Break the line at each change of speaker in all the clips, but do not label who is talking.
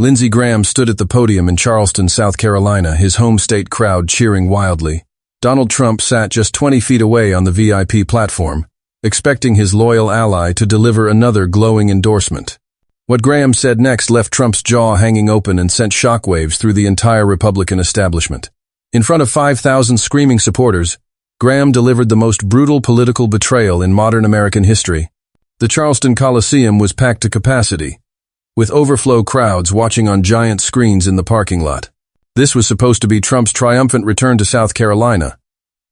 Lindsey Graham stood at the podium in Charleston, South Carolina, his home state crowd cheering wildly. Donald Trump sat just 20 feet away on the VIP platform, expecting his loyal ally to deliver another glowing endorsement. What Graham said next left Trump's jaw hanging open and sent shockwaves through the entire Republican establishment. In front of 5,000 screaming supporters, Graham delivered the most brutal political betrayal in modern American history. The Charleston Coliseum was packed to capacity, with overflow crowds watching on giant screens in the parking lot. This was supposed to be Trump's triumphant return to South Carolina,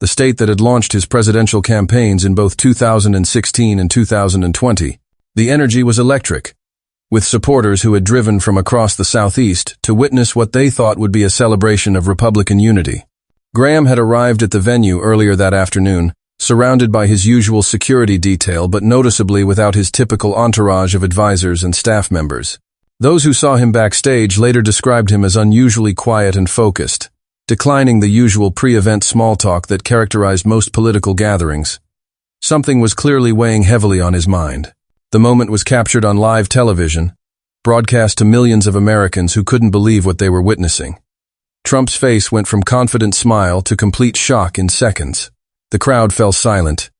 the state that had launched his presidential campaigns in both 2016 and 2020. The energy was electric, with supporters who had driven from across the Southeast to witness what they thought would be a celebration of Republican unity. Graham had arrived at the venue earlier that afternoon, surrounded by his usual security detail but noticeably without his typical entourage of advisors and staff members. Those who saw him backstage later described him as unusually quiet and focused, declining the usual pre-event small talk that characterized most political gatherings. Something was clearly weighing heavily on his mind. The moment was captured on live television, broadcast to millions of Americans who couldn't believe what they were witnessing. Trump's face went from confident smile to complete shock in seconds. The crowd fell silent.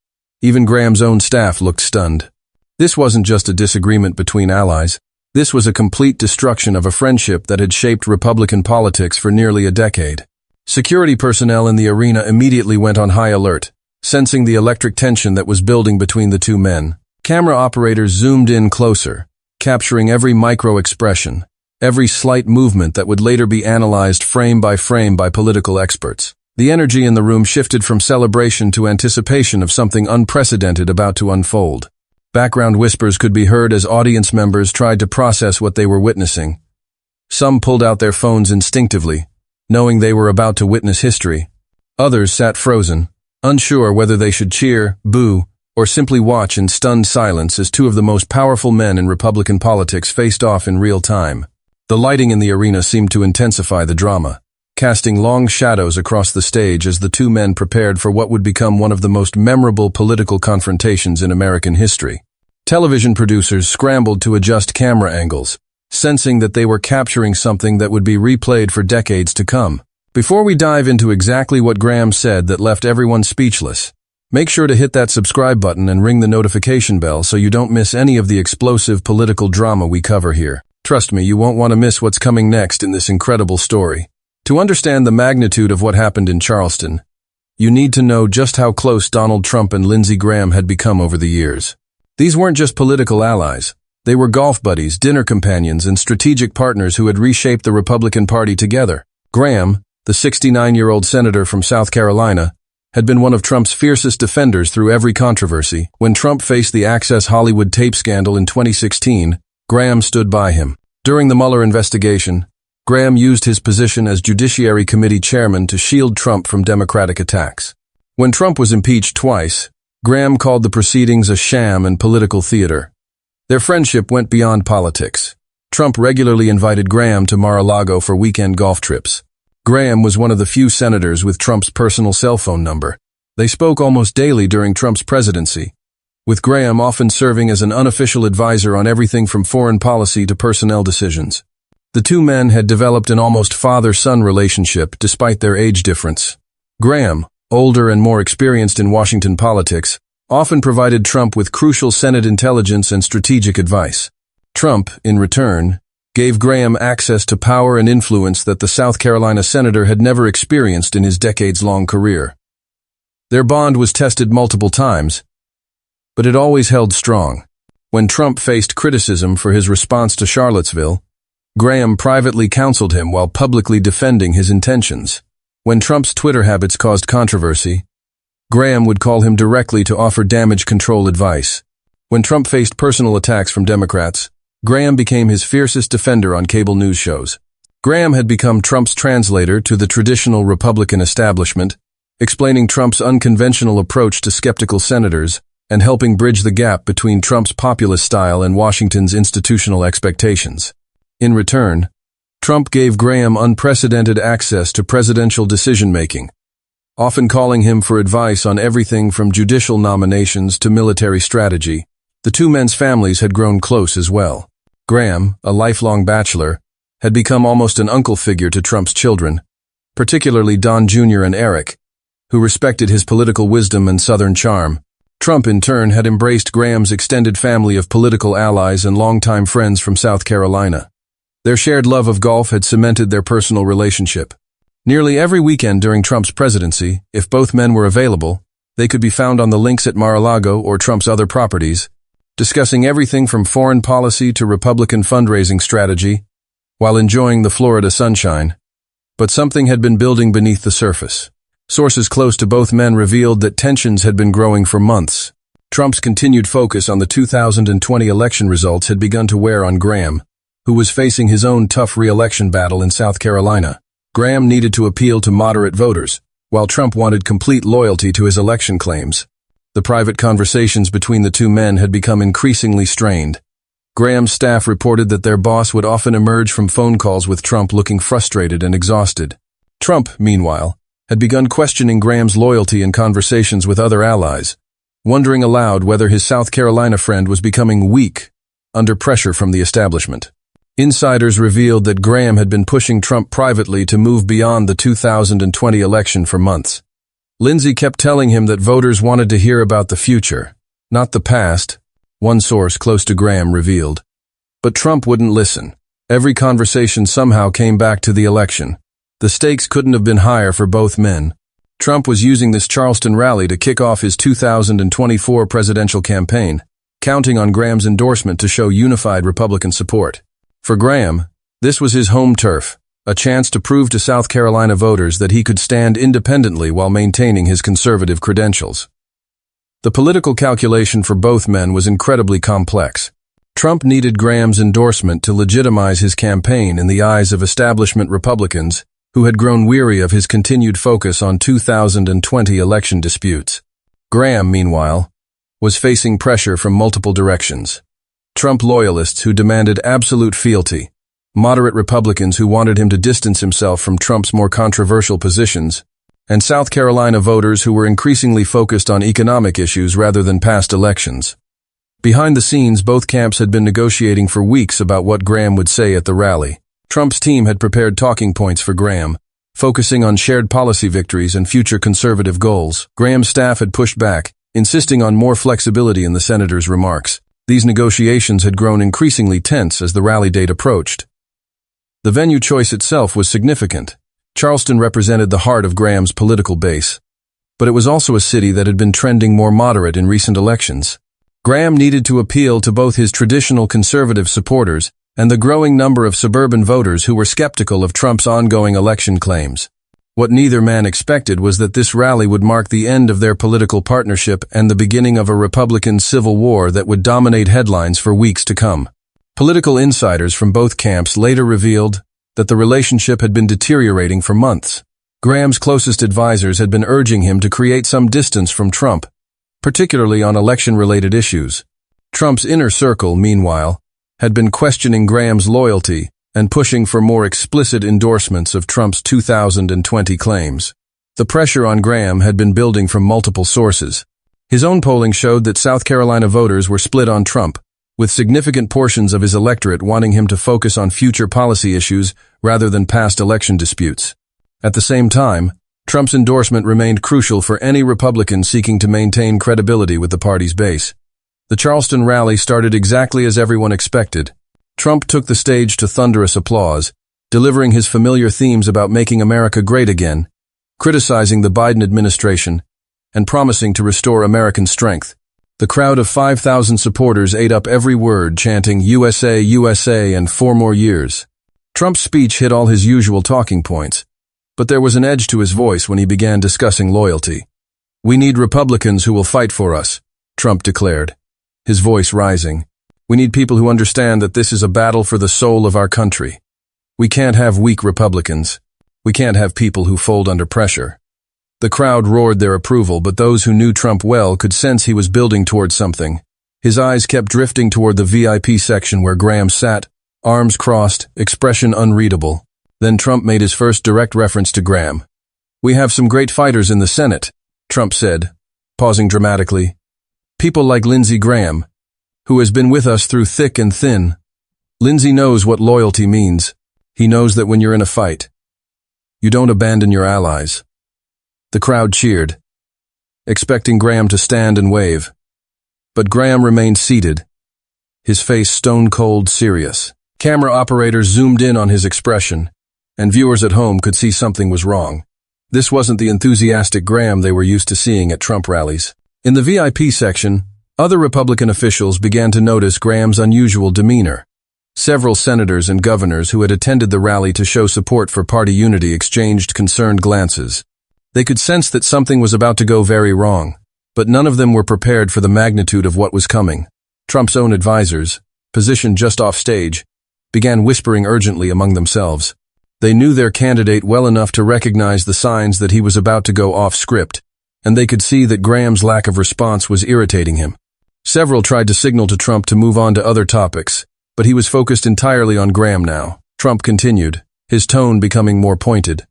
Even Graham's own staff looked stunned. This wasn't just a disagreement between allies. This was a complete destruction of a friendship that had shaped Republican politics for nearly a decade. Security personnel in the arena immediately went on high alert, sensing the electric tension that was building between the two men. Camera operators zoomed in closer, capturing every micro-expression, every slight movement that would later be analyzed frame by political experts. The energy in the room shifted from celebration to anticipation of something unprecedented about to unfold. Background whispers could be heard as audience members tried to process what they were witnessing. Some pulled out their phones instinctively, knowing they were about to witness history. Others sat frozen, unsure whether they should cheer, boo, or simply watch in stunned silence as two of the most powerful men in Republican politics faced off in real time. The lighting in the arena seemed to intensify the drama, casting long shadows across the stage as the two men prepared for what would become one of the most memorable political confrontations in American history. Television producers scrambled to adjust camera angles, sensing that they were capturing something that would be replayed for decades to come. Before we dive into exactly what Graham said that left everyone speechless, make sure to hit that subscribe button and ring the notification bell so you don't miss any of the explosive political drama we cover here. Trust me, you won't want to miss what's coming next in this incredible story. To understand the magnitude of what happened in Charleston, you need to know just how close Donald Trump and Lindsey Graham had become over the years. These weren't just political allies. They were golf buddies, dinner companions, and strategic partners who had reshaped the Republican Party together. Graham, the 69-year-old senator from South Carolina, had been one of Trump's fiercest defenders through every controversy. When Trump faced the Access Hollywood tape scandal in 2016, Graham stood by him. During the Mueller investigation, Graham used his position as Judiciary Committee chairman to shield Trump from Democratic attacks. When Trump was impeached twice, Graham called the proceedings a sham and political theater. Their friendship went beyond politics. Trump regularly invited Graham to Mar-a-Lago for weekend golf trips. Graham was one of the few senators with Trump's personal cell phone number. They spoke almost daily during Trump's presidency, with Graham often serving as an unofficial advisor on everything from foreign policy to personnel decisions. The two men had developed an almost father-son relationship despite their age difference. Graham, older and more experienced in Washington politics, often provided Trump with crucial Senate intelligence and strategic advice. Trump, in return, gave Graham access to power and influence that the South Carolina senator had never experienced in his decades-long career. Their bond was tested multiple times, but it always held strong. When Trump faced criticism for his response to Charlottesville, Graham privately counseled him while publicly defending his intentions. When Trump's Twitter habits caused controversy, Graham would call him directly to offer damage control advice. When Trump faced personal attacks from Democrats, Graham became his fiercest defender on cable news shows. Graham had become Trump's translator to the traditional Republican establishment, explaining Trump's unconventional approach to skeptical senators and helping bridge the gap between Trump's populist style and Washington's institutional expectations. In return, Trump gave Graham unprecedented access to presidential decision-making, often calling him for advice on everything from judicial nominations to military strategy. The two men's families had grown close as well. Graham, a lifelong bachelor, had become almost an uncle figure to Trump's children, particularly Don Jr. and Eric, who respected his political wisdom and Southern charm. Trump, in turn, had embraced Graham's extended family of political allies and longtime friends from South Carolina. Their shared love of golf had cemented their personal relationship. Nearly every weekend during Trump's presidency, if both men were available, they could be found on the links at Mar-a-Lago or Trump's other properties, discussing everything from foreign policy to Republican fundraising strategy, while enjoying the Florida sunshine. But something had been building beneath the surface. Sources close to both men revealed that tensions had been growing for months. Trump's continued focus on the 2020 election results had begun to wear on Graham, who was facing his own tough re-election battle in South Carolina. Graham needed to appeal to moderate voters, while Trump wanted complete loyalty to his election claims. The private conversations between the two men had become increasingly strained. Graham's staff reported that their boss would often emerge from phone calls with Trump looking frustrated and exhausted. Trump, meanwhile, had begun questioning Graham's loyalty in conversations with other allies, wondering aloud whether his South Carolina friend was becoming weak under pressure from the establishment. Insiders revealed that Graham had been pushing Trump privately to move beyond the 2020 election for months. Lindsey kept telling him that voters wanted to hear about the future, not the past, one source close to Graham revealed. But Trump wouldn't listen. Every conversation somehow came back to the election. The stakes couldn't have been higher for both men. Trump was using this Charleston rally to kick off his 2024 presidential campaign, counting on Graham's endorsement to show unified Republican support. For Graham, this was his home turf, a chance to prove to South Carolina voters that he could stand independently while maintaining his conservative credentials. The political calculation for both men was incredibly complex. Trump needed Graham's endorsement to legitimize his campaign in the eyes of establishment Republicans who had grown weary of his continued focus on 2020 election disputes. Graham, meanwhile, was facing pressure from multiple directions. Trump loyalists who demanded absolute fealty, moderate Republicans who wanted him to distance himself from Trump's more controversial positions, and South Carolina voters who were increasingly focused on economic issues rather than past elections. Behind the scenes, both camps had been negotiating for weeks about what Graham would say at the rally. Trump's team had prepared talking points for Graham, focusing on shared policy victories and future conservative goals. Graham's staff had pushed back, insisting on more flexibility in the senator's remarks. These negotiations had grown increasingly tense as the rally date approached. The venue choice itself was significant. Charleston represented the heart of Graham's political base, but it was also a city that had been trending more moderate in recent elections. Graham needed to appeal to both his traditional conservative supporters and the growing number of suburban voters who were skeptical of Trump's ongoing election claims. What neither man expected was that this rally would mark the end of their political partnership and the beginning of a Republican civil war that would dominate headlines for weeks to come. Political insiders from both camps later revealed that the relationship had been deteriorating for months. Graham's closest advisors had been urging him to create some distance from Trump, particularly on election-related issues. Trump's inner circle, meanwhile, had been questioning Graham's loyalty and pushing for more explicit endorsements of Trump's 2020 claims. The pressure on Graham had been building from multiple sources. His own polling showed that South Carolina voters were split on Trump, with significant portions of his electorate wanting him to focus on future policy issues rather than past election disputes. At the same time, Trump's endorsement remained crucial for any Republican seeking to maintain credibility with the party's base. The Charleston rally started exactly as everyone expected. Trump took the stage to thunderous applause, delivering his familiar themes about making America great again, criticizing the Biden administration, and promising to restore American strength. The crowd of 5,000 supporters ate up every word, chanting USA, USA, and 4 more years. Trump's speech hit all his usual talking points, but there was an edge to his voice when he began discussing loyalty. "We need Republicans who will fight for us," Trump declared, his voice rising. "We need people who understand that this is a battle for the soul of our country. We can't have weak Republicans. We can't have people who fold under pressure." The crowd roared their approval, but those who knew Trump well could sense he was building towards something. His eyes kept drifting toward the VIP section where Graham sat, arms crossed, expression unreadable. Then Trump made his first direct reference to Graham. "We have some great fighters in the Senate," Trump said, pausing dramatically. "People like Lindsey Graham, who has been with us through thick and thin. Lindsey knows what loyalty means. He knows that when you're in a fight, you don't abandon your allies. The crowd cheered, expecting Graham to stand and wave. But Graham remained seated, his face stone-cold serious. Camera operators zoomed in on his expression, and viewers at home could see something was wrong. This wasn't the enthusiastic Graham they were used to seeing at Trump rallies. In the VIP section, other Republican officials began to notice Graham's unusual demeanor. Several senators and governors who had attended the rally to show support for party unity exchanged concerned glances. They could sense that something was about to go very wrong, but none of them were prepared for the magnitude of what was coming. Trump's own advisors, positioned just off stage, began whispering urgently among themselves. They knew their candidate well enough to recognize the signs that he was about to go off script, and they could see that Graham's lack of response was irritating him. Several tried to signal to Trump to move on to other topics, but he was focused entirely on Graham now. Trump continued, his tone becoming more pointed.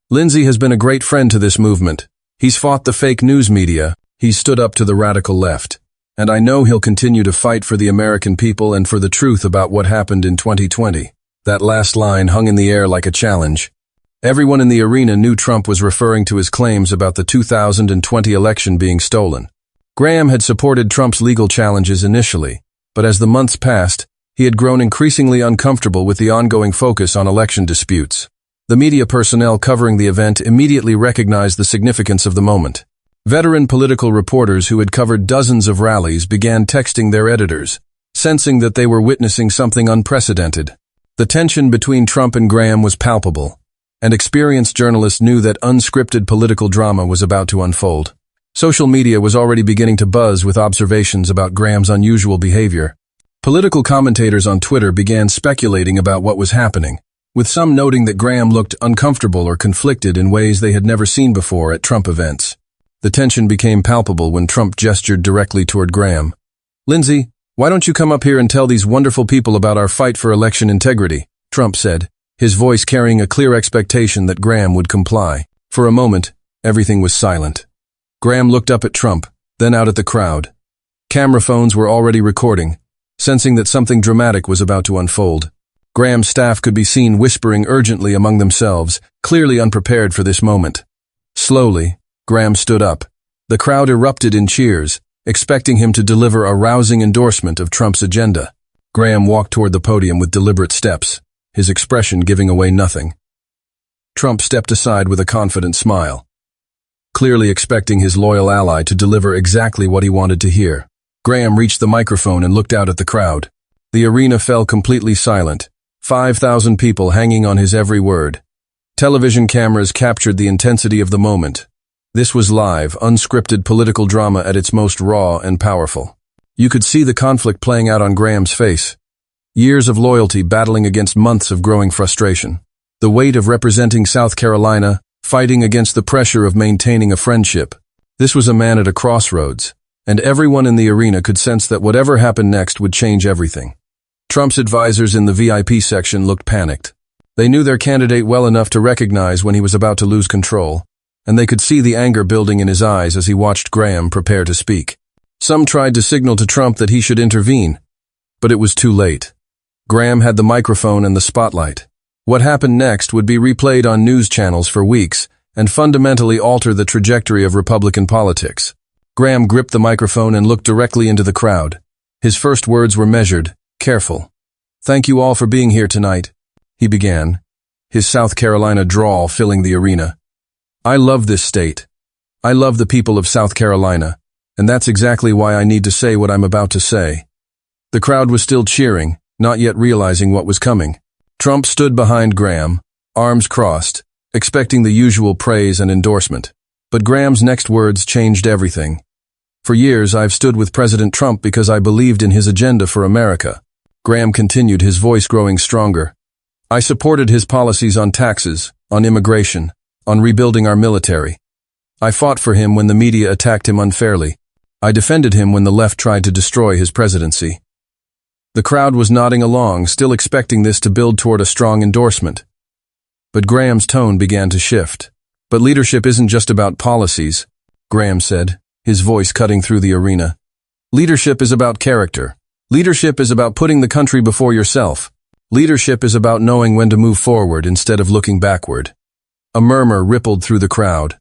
Lindsey has been a great friend to this movement. He's fought the fake news media, he's stood up to the radical left. And I know he'll continue to fight for the American people and for the truth about what happened in 2020. That last line hung in the air like a challenge. Everyone in the arena knew Trump was referring to his claims about the 2020 election being stolen. Graham had supported Trump's legal challenges initially, but as the months passed, he had grown increasingly uncomfortable with the ongoing focus on election disputes. The media personnel covering the event immediately recognized the significance of the moment. Veteran political reporters who had covered dozens of rallies began texting their editors, sensing that they were witnessing something unprecedented. The tension between Trump and Graham was palpable, and experienced journalists knew that unscripted political drama was about to unfold. Social media was already beginning to buzz with observations about Graham's unusual behavior. Political commentators on Twitter began speculating about what was happening, with some noting that Graham looked uncomfortable or conflicted in ways they had never seen before at Trump events. The tension became palpable when Trump gestured directly toward Graham. "Lindsey, why don't you come up here and tell these wonderful people about our fight for election integrity?" Trump said, his voice carrying a clear expectation that Graham would comply. For a moment, everything was silent. Graham looked up at Trump, then out at the crowd. Camera phones were already recording, sensing that something dramatic was about to unfold. Graham's staff could be seen whispering urgently among themselves, clearly unprepared for this moment. Slowly, Graham stood up. The crowd erupted in cheers, expecting him to deliver a rousing endorsement of Trump's agenda. Graham walked toward the podium with deliberate steps, his expression giving away nothing. Trump stepped aside with a confident smile, clearly expecting his loyal ally to deliver exactly what he wanted to hear. Graham reached the microphone and looked out at the crowd. The arena fell completely silent, 5,000 people hanging on his every word. Television cameras captured the intensity of the moment. This was live, unscripted political drama at its most raw and powerful. You could see the conflict playing out on Graham's face. Years of loyalty battling against months of growing frustration. The weight of representing South Carolina, fighting against the pressure of maintaining a friendship. This was a man at a crossroads, and everyone in the arena could sense that whatever happened next would change everything. Trump's advisors in the VIP section looked panicked. They knew their candidate well enough to recognize when he was about to lose control, and they could see the anger building in his eyes as he watched Graham prepare to speak. Some tried to signal to Trump that he should intervene, but it was too late. Graham had the microphone and the spotlight. What happened next would be replayed on news channels for weeks and fundamentally alter the trajectory of Republican politics. Graham gripped the microphone and looked directly into the crowd. His first words were measured, careful. "Thank you all for being here tonight," he began, his South Carolina drawl filling the arena. "I love this state. I love the people of South Carolina, and that's exactly why I need to say what I'm about to say." The crowd was still cheering, not yet realizing what was coming. Trump stood behind Graham, arms crossed, expecting the usual praise and endorsement. But Graham's next words changed everything. "For years, I've stood with President Trump because I believed in his agenda for America." Graham continued, his voice growing stronger. "I supported his policies on taxes, on immigration, on rebuilding our military. I fought for him when the media attacked him unfairly. I defended him when the left tried to destroy his presidency." The crowd was nodding along, still expecting this to build toward a strong endorsement. But Graham's tone began to shift. "But leadership isn't just about policies," Graham said, his voice cutting through the arena. "Leadership is about character. Leadership is about putting the country before yourself. Leadership is about knowing when to move forward instead of looking backward. A murmur rippled through the crowd.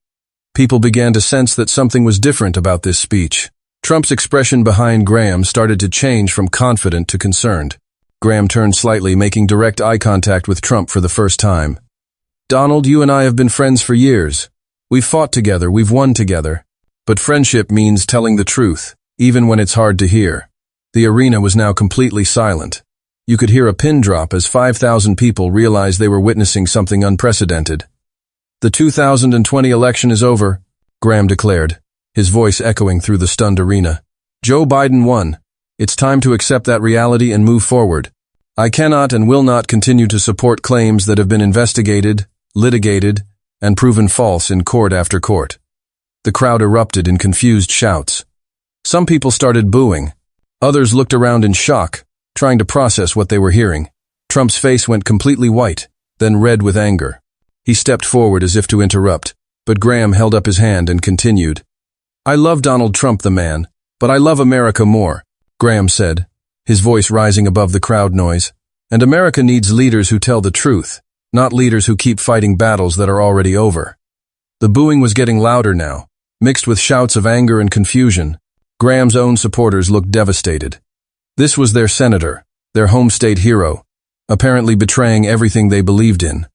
People began to sense that something was different about this speech. Trump's expression behind Graham started to change from confident to concerned. Graham turned slightly, making direct eye contact with Trump for the first time. "Donald, you and I have been friends for years. We've fought together, we've won together. But friendship means telling the truth, even when it's hard to hear." The arena was now completely silent. You could hear a pin drop as 5,000 people realized they were witnessing something unprecedented. "The 2020 election is over," Graham declared, his voice echoing through the stunned arena. "Joe Biden won. It's time to accept that reality and move forward. I cannot and will not continue to support claims that have been investigated, litigated, and proven false in court after court." The crowd erupted in confused shouts. Some people started booing. Others looked around in shock, trying to process what they were hearing. Trump's face went completely white, then red with anger. He stepped forward as if to interrupt, but Graham held up his hand and continued. "I love Donald Trump, the man, but I love America more," Graham said, his voice rising above the crowd noise. "And America needs leaders who tell the truth, not leaders who keep fighting battles that are already over." The booing was getting louder now, mixed with shouts of anger and confusion. Graham's own supporters looked devastated. This was their senator, their home state hero, apparently betraying everything they believed in.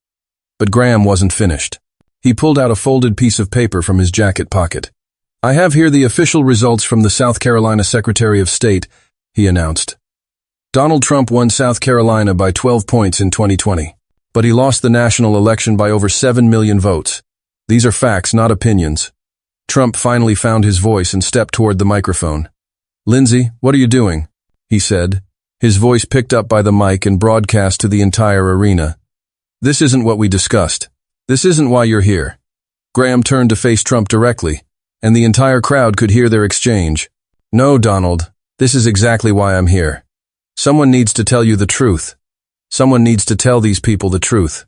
But Graham wasn't finished. He pulled out a folded piece of paper from his jacket pocket. "I have here the official results from the South Carolina Secretary of State," he announced. "Donald Trump won South Carolina by 12 points in 2020, but he lost the national election by over 7 million votes. These are facts, not opinions." Trump finally found his voice and stepped toward the microphone. "Lindsey, what are you doing?" he said, his voice picked up by the mic and broadcast to the entire arena. "This isn't what we discussed. This isn't why you're here." Graham turned to face Trump directly, and the entire crowd could hear their exchange. "No, Donald, this is exactly why I'm here. Someone needs to tell you the truth. Someone needs to tell these people the truth."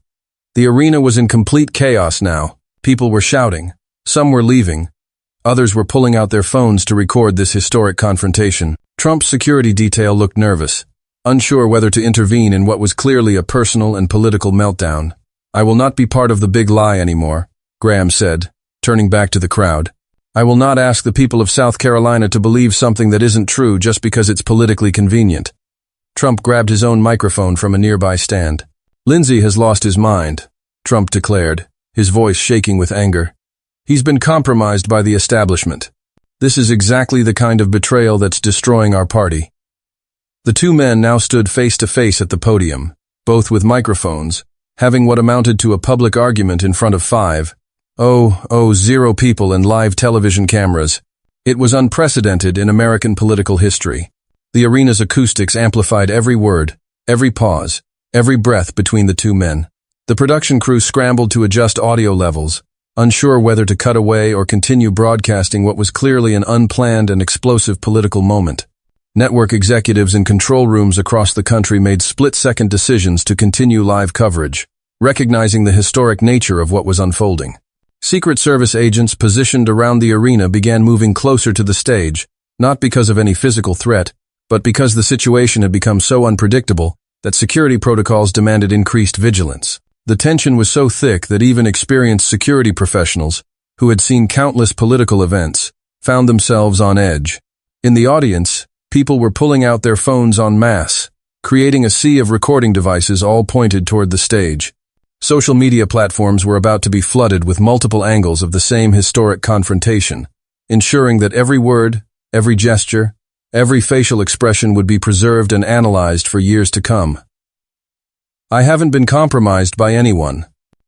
The arena was in complete chaos now. People were shouting. Some were leaving. Others were pulling out their phones to record this historic confrontation. Trump's security detail looked nervous, unsure whether to intervene in what was clearly a personal and political meltdown. "I will not be part of the big lie anymore," Graham said, turning back to the crowd. "I will not ask the people of South Carolina to believe something that isn't true just because it's politically convenient." Trump grabbed his own microphone from a nearby stand. "Lindsey has lost his mind," Trump declared, his voice shaking with anger. "He's been compromised by the establishment. This is exactly the kind of betrayal that's destroying our party." The two men now stood face to face at the podium, both with microphones, having what amounted to a public argument in front of 0 people and live television cameras. It was unprecedented in American political history. The arena's acoustics amplified every word, every pause, every breath between the two men. The production crew scrambled to adjust audio levels, unsure whether to cut away or continue broadcasting what was clearly an unplanned and explosive political moment. Network executives in control rooms across the country made split-second decisions to continue live coverage, recognizing the historic nature of what was unfolding. Secret Service agents positioned around the arena began moving closer to the stage, not because of any physical threat, but because the situation had become so unpredictable that security protocols demanded increased vigilance. The tension was so thick that even experienced security professionals, who had seen countless political events, found themselves on edge. In the audience, people were pulling out their phones en masse, creating a sea of recording devices all pointed toward the stage. Social media platforms were about to be flooded with multiple angles of the same historic confrontation, ensuring that every word, every gesture, every facial expression would be preserved and analyzed for years to come. "I haven't been compromised by anyone,"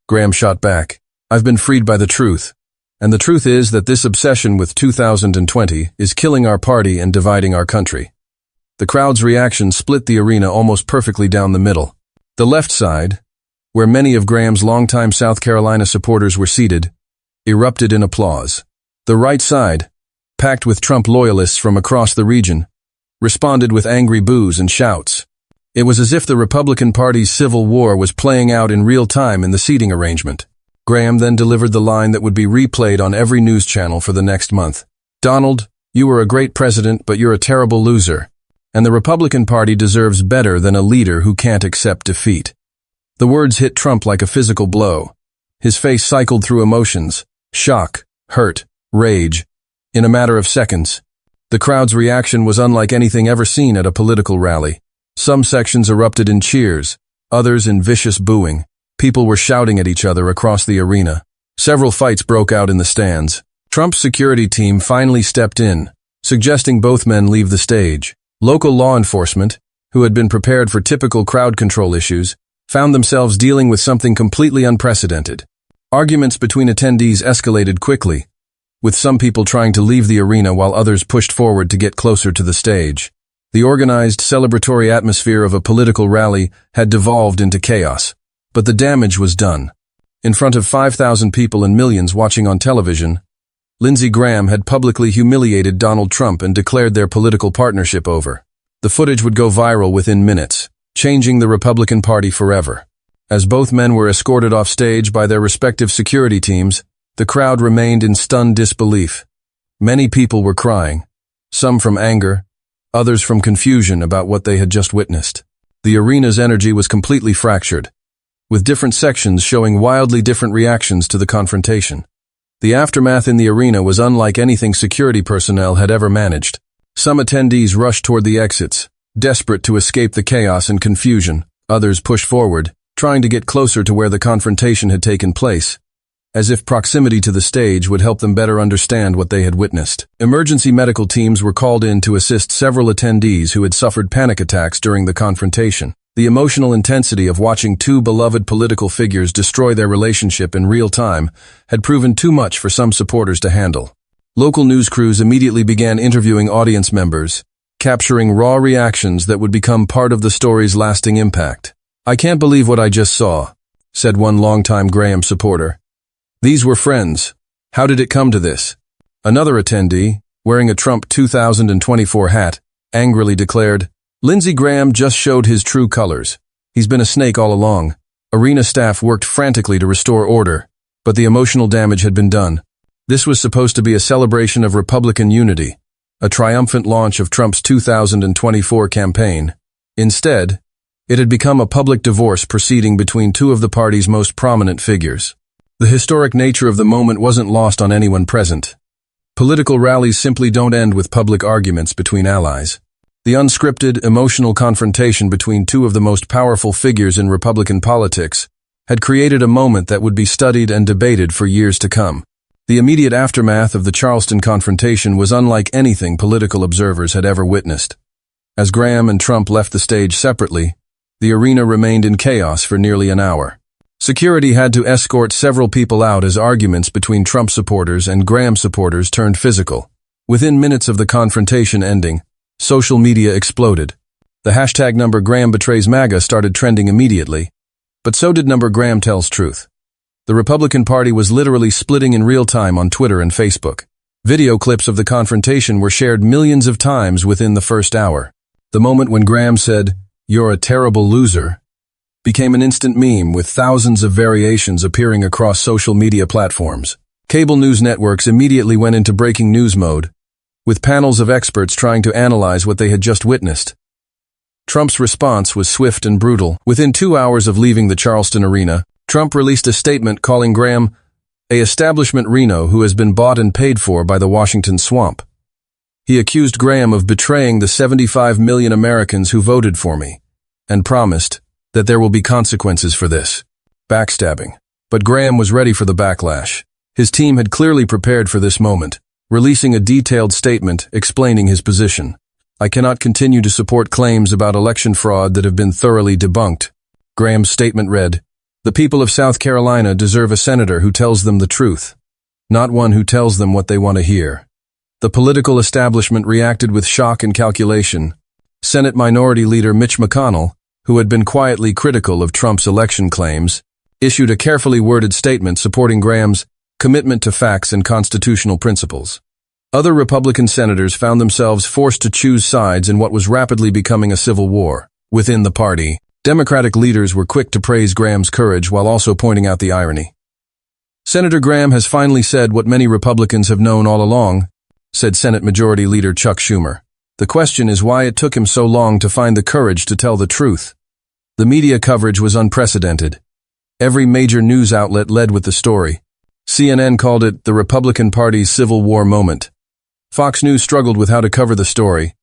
Graham shot back. "I've been freed by the truth. And the truth is that this obsession with 2020 is killing our party and dividing our country." The crowd's reaction split the arena almost perfectly down the middle. The left side, where many of Graham's longtime South Carolina supporters were seated, erupted in applause. The right side, packed with Trump loyalists from across the region, responded with angry boos and shouts. It was as if the Republican Party's civil war was playing out in real time in the seating arrangement. Graham then delivered the line that would be replayed on every news channel for the next month. "Donald, you were a great president, but you're a terrible loser. and the Republican Party deserves better than a leader who can't accept defeat. The words hit Trump like a physical blow. His face cycled through emotions, shock, hurt, rage. In a matter of seconds, the crowd's reaction was unlike anything ever seen at a political rally. Some sections erupted in cheers, others in vicious booing. People were shouting at each other across the arena. Several fights broke out in the stands. Trump's security team finally stepped in, suggesting both men leave the stage. Local law enforcement, who had been prepared for typical crowd control issues, found themselves dealing with something completely unprecedented. Arguments between attendees escalated quickly, with some people trying to leave the arena while others pushed forward to get closer to the stage. The organized, celebratory atmosphere of a political rally had devolved into chaos, but the damage was done. In front of 5,000 people and millions watching on television, Lindsey Graham had publicly humiliated Donald Trump and declared their political partnership over. The footage would go viral within minutes, changing the Republican Party forever. As both men were escorted off stage by their respective security teams, the crowd remained in stunned disbelief. Many people were crying, some from anger, others from confusion about what they had just witnessed. The arena's energy was completely fractured, with different sections showing wildly different reactions to the confrontation. The aftermath in the arena was unlike anything security personnel had ever managed. Some attendees rushed toward the exits, desperate to escape the chaos and confusion. Others pushed forward, trying to get closer to where the confrontation had taken place, as if proximity to the stage would help them better understand what they had witnessed. Emergency medical teams were called in to assist several attendees who had suffered panic attacks during the confrontation. The emotional intensity of watching two beloved political figures destroy their relationship in real time had proven too much for some supporters to handle. Local news crews immediately began interviewing audience members, capturing raw reactions that would become part of the story's lasting impact. "I can't believe what I just saw," said one longtime Graham supporter. "These were friends. How did it come to this?" Another attendee, wearing a Trump 2024 hat, angrily declared, "Lindsey Graham just showed his true colors. He's been a snake all along." Arena staff worked frantically to restore order, but the emotional damage had been done. This was supposed to be a celebration of Republican unity, a triumphant launch of Trump's 2024 campaign. Instead, it had become a public divorce proceeding between two of the party's most prominent figures. The historic nature of the moment wasn't lost on anyone present. Political rallies simply don't end with public arguments between allies. The unscripted, emotional confrontation between two of the most powerful figures in Republican politics had created a moment that would be studied and debated for years to come. The immediate aftermath of the Charleston confrontation was unlike anything political observers had ever witnessed. As Graham and Trump left the stage separately, the arena remained in chaos for nearly an hour. Security had to escort several people out as arguments between Trump supporters and Graham supporters turned physical. Within minutes of the confrontation ending, social media exploded. The hashtag #GrahamBetraysMAGA started trending immediately, but so did #GrahamTellsTruth. The Republican Party was literally splitting in real time on Twitter and Facebook. Video clips of the confrontation were shared millions of times within the first hour. The moment when Graham said, "You're a terrible loser," became an instant meme with thousands of variations appearing across social media platforms. Cable news networks immediately went into breaking news mode, with panels of experts trying to analyze what they had just witnessed. Trump's response was swift and brutal. Within 2 hours of leaving the Charleston arena, Trump released a statement calling Graham a establishment Reno who has been bought and paid for by the Washington swamp. He accused Graham of betraying the 75 million Americans who voted for me, and promised that there will be consequences for this. Backstabbing. But Graham was ready for the backlash. His team had clearly prepared for this moment, releasing a detailed statement explaining his position. "I cannot continue to support claims about election fraud that have been thoroughly debunked." Graham's statement read, "The people of South Carolina deserve a senator who tells them the truth, not one who tells them what they want to hear." The political establishment reacted with shock and calculation. Senate Minority Leader Mitch McConnell, who had been quietly critical of Trump's election claims, issued a carefully worded statement supporting Graham's commitment to facts and constitutional principles. Other Republican senators found themselves forced to choose sides in what was rapidly becoming a civil war. Within the party, Democratic leaders were quick to praise Graham's courage while also pointing out the irony. "Senator Graham has finally said what many Republicans have known all along," said Senate Majority Leader Chuck Schumer. The question is why it took him so long to find the courage to tell the truth. The media coverage was unprecedented. Every major news outlet led with the story. CNN called it the Republican Party's Civil War moment. Fox News struggled with how to cover the story,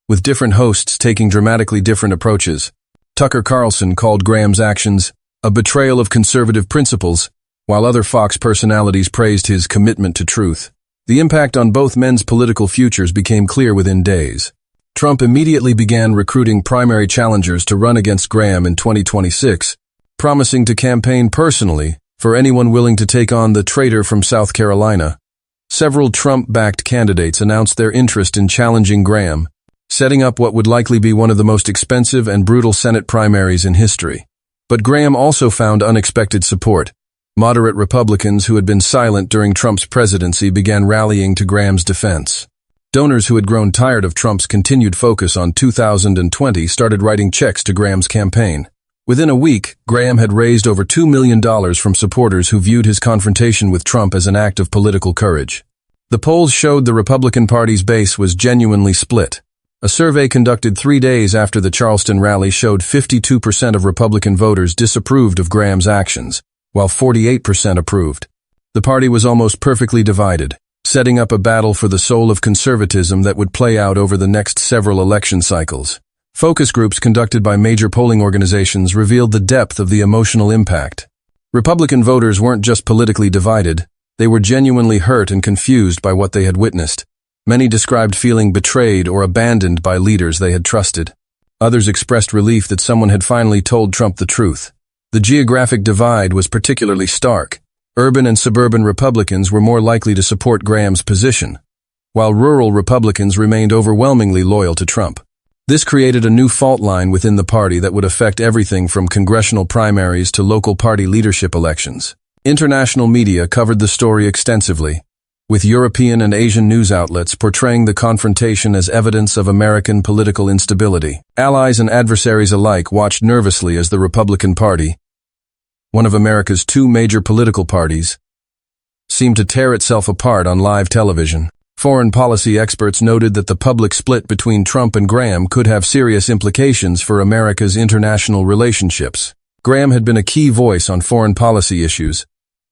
with different hosts taking dramatically different approaches. Tucker Carlson called Graham's actions a betrayal of conservative principles, while other Fox personalities praised his commitment to truth. The impact on both men's political futures became clear within days. Trump immediately began recruiting primary challengers to run against Graham in 2026, promising to campaign personally for anyone willing to take on the traitor from South Carolina. Several Trump-backed candidates announced their interest in challenging Graham, setting up what would likely be one of the most expensive and brutal Senate primaries in history. But Graham also found unexpected support. Moderate Republicans who had been silent during Trump's presidency began rallying to Graham's defense. Donors who had grown tired of Trump's continued focus on 2020 started writing checks to Graham's campaign. Within a week, Graham had raised over $2 million from supporters who viewed his confrontation with Trump as an act of political courage. The polls showed the Republican Party's base was genuinely split. A survey conducted 3 days after the Charleston rally showed 52% of Republican voters disapproved of Graham's actions, while 48% approved. The party was almost perfectly divided, setting up a battle for the soul of conservatism that would play out over the next several election cycles. Focus groups conducted by major polling organizations revealed the depth of the emotional impact. Republican voters weren't just politically divided, they were genuinely hurt and confused by what they had witnessed. Many described feeling betrayed or abandoned by leaders they had trusted. Others expressed relief that someone had finally told Trump the truth. The geographic divide was particularly stark. Urban and suburban Republicans were more likely to support Graham's position, while rural Republicans remained overwhelmingly loyal to Trump. This created a new fault line within the party that would affect everything from congressional primaries to local party leadership elections. International media covered the story extensively, with European and Asian news outlets portraying the confrontation as evidence of American political instability. Allies and adversaries alike watched nervously as the Republican Party, one of America's two major political parties, seemed to tear itself apart on live television. Foreign policy experts noted that the public split between Trump and Graham could have serious implications for America's international relationships. Graham had been a key voice on foreign policy issues,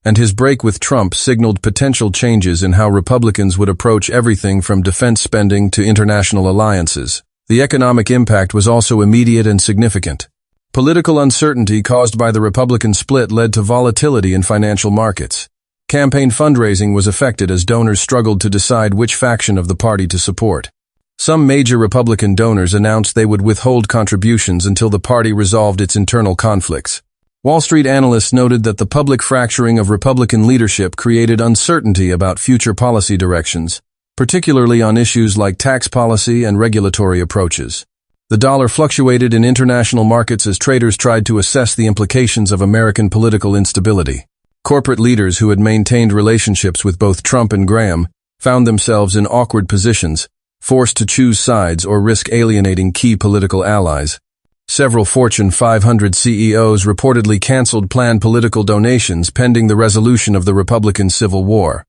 and his break with Trump signaled potential changes in how Republicans would approach everything from defense spending to international alliances. The economic impact was also immediate and significant. Political uncertainty caused by the Republican split led to volatility in financial markets. Campaign fundraising was affected as donors struggled to decide which faction of the party to support. Some major Republican donors announced they would withhold contributions until the party resolved its internal conflicts. Wall Street analysts noted that the public fracturing of Republican leadership created uncertainty about future policy directions, particularly on issues like tax policy and regulatory approaches. The dollar fluctuated in international markets as traders tried to assess the implications of American political instability. Corporate leaders who had maintained relationships with both Trump and Graham found themselves in awkward positions, forced to choose sides or risk alienating key political allies. Several Fortune 500 CEOs reportedly canceled planned political donations pending the resolution of the Republican Civil War.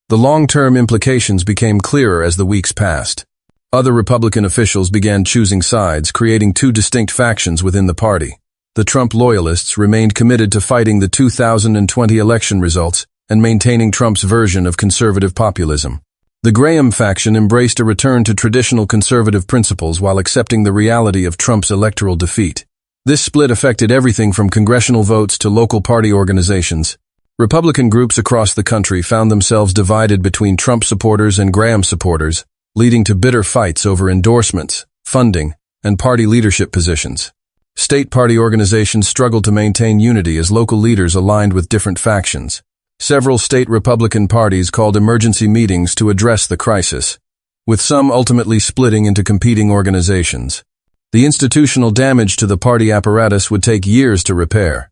The long-term implications became clearer as the weeks passed. Other Republican officials began choosing sides, creating two distinct factions within the party. The Trump loyalists remained committed to fighting the 2020 election results and maintaining Trump's version of conservative populism. The Graham faction embraced a return to traditional conservative principles while accepting the reality of Trump's electoral defeat. This split affected everything from congressional votes to local party organizations. Republican groups across the country found themselves divided between Trump supporters and Graham supporters, leading to bitter fights over endorsements, funding, and party leadership positions. State party organizations struggled to maintain unity as local leaders aligned with different factions. Several state Republican parties called emergency meetings to address the crisis, with some ultimately splitting into competing organizations. The institutional damage to the party apparatus would take years to repair.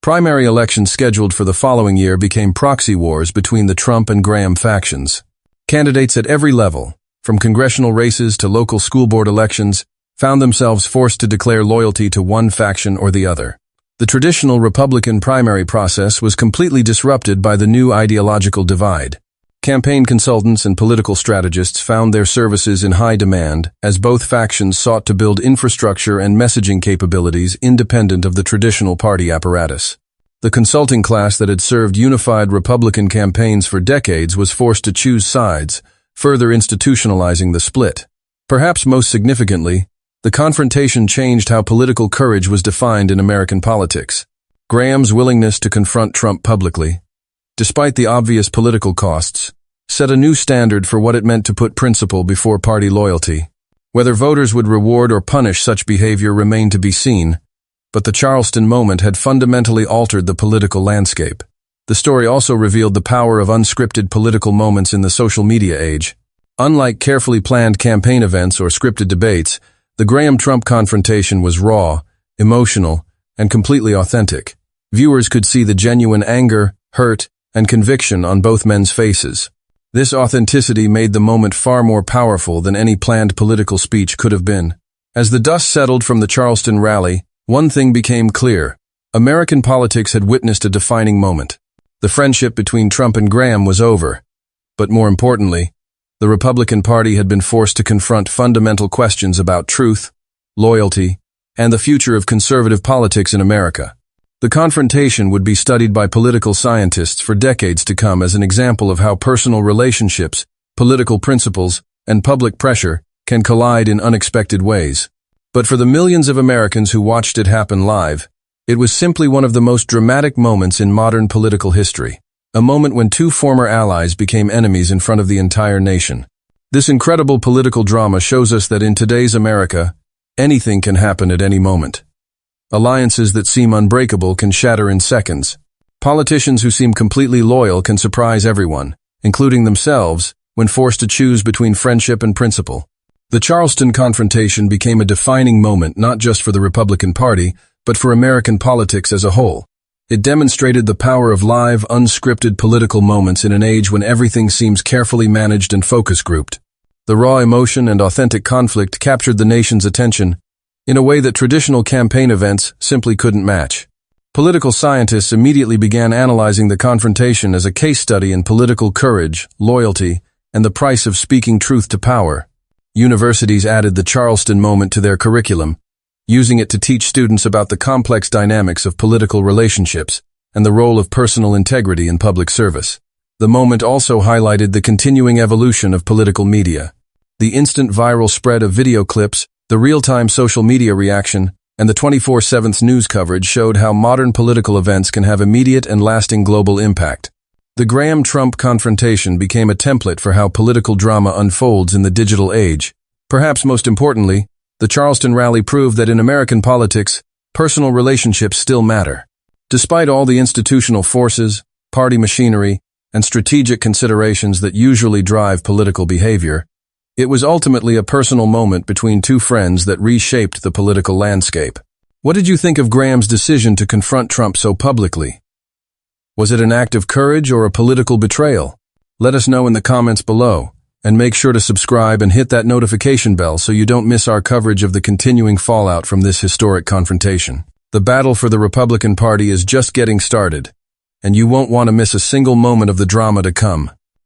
Primary elections scheduled for the following year became proxy wars between the Trump and Graham factions. Candidates at every level, from congressional races to local school board elections, found themselves forced to declare loyalty to one faction or the other. The traditional Republican primary process was completely disrupted by the new ideological divide. Campaign consultants and political strategists found their services in high demand as both factions sought to build infrastructure and messaging capabilities independent of the traditional party apparatus. The consulting class that had served unified Republican campaigns for decades was forced to choose sides, further institutionalizing the split. Perhaps most significantly, the confrontation changed how political courage was defined in American politics. Graham's willingness to confront Trump publicly, despite the obvious political costs, set a new standard for what it meant to put principle before party loyalty. Whether voters would reward or punish such behavior remained to be seen, but the Charleston moment had fundamentally altered the political landscape. The story also revealed the power of unscripted political moments in the social media age. Unlike carefully planned campaign events or scripted debates, the Graham-Trump confrontation was raw, emotional, and completely authentic. Viewers could see the genuine anger, hurt, and conviction on both men's faces. This authenticity made the moment far more powerful than any planned political speech could have been. As the dust settled from the Charleston rally, one thing became clear. American politics had witnessed a defining moment. The friendship between Trump and Graham was over. But more importantly, the Republican Party had been forced to confront fundamental questions about truth, loyalty, and the future of conservative politics in America. The confrontation would be studied by political scientists for decades to come as an example of how personal relationships, political principles, and public pressure can collide in unexpected ways. But for the millions of Americans who watched it happen live, it was simply one of the most dramatic moments in modern political history. A moment when two former allies became enemies in front of the entire nation. This incredible political drama shows us that in today's America, anything can happen at any moment. Alliances that seem unbreakable can shatter in seconds. Politicians who seem completely loyal can surprise everyone, including themselves, when forced to choose between friendship and principle. The Charleston confrontation became a defining moment not just for the Republican Party, but for American politics as a whole. It demonstrated the power of live, unscripted political moments in an age when everything seems carefully managed and focus grouped. The raw emotion and authentic conflict captured the nation's attention in a way that traditional campaign events simply couldn't match. Political scientists immediately began analyzing the confrontation as a case study in political courage, loyalty, and the price of speaking truth to power. Universities added the Charleston moment to their curriculum, using it to teach students about the complex dynamics of political relationships and the role of personal integrity in public service. The moment also highlighted the continuing evolution of political media. The instant viral spread of video clips, the real-time social media reaction, and the 24/7 news coverage showed how modern political events can have immediate and lasting global impact. The Graham-Trump confrontation became a template for how political drama unfolds in the digital age. Perhaps most importantly, the Charleston rally proved that in American politics, personal relationships still matter. Despite all the institutional forces, party machinery, and strategic considerations that usually drive political behavior, it was ultimately a personal moment between two friends that reshaped the political landscape. What did you think of Graham's decision to confront Trump so publicly? Was it an act of courage or a political betrayal? Let us know in the comments below, and make sure to subscribe and hit that notification bell so you don't miss our coverage of the continuing fallout from this historic confrontation. The battle for the Republican Party is just getting started, and you won't want to miss a single moment of the drama to come.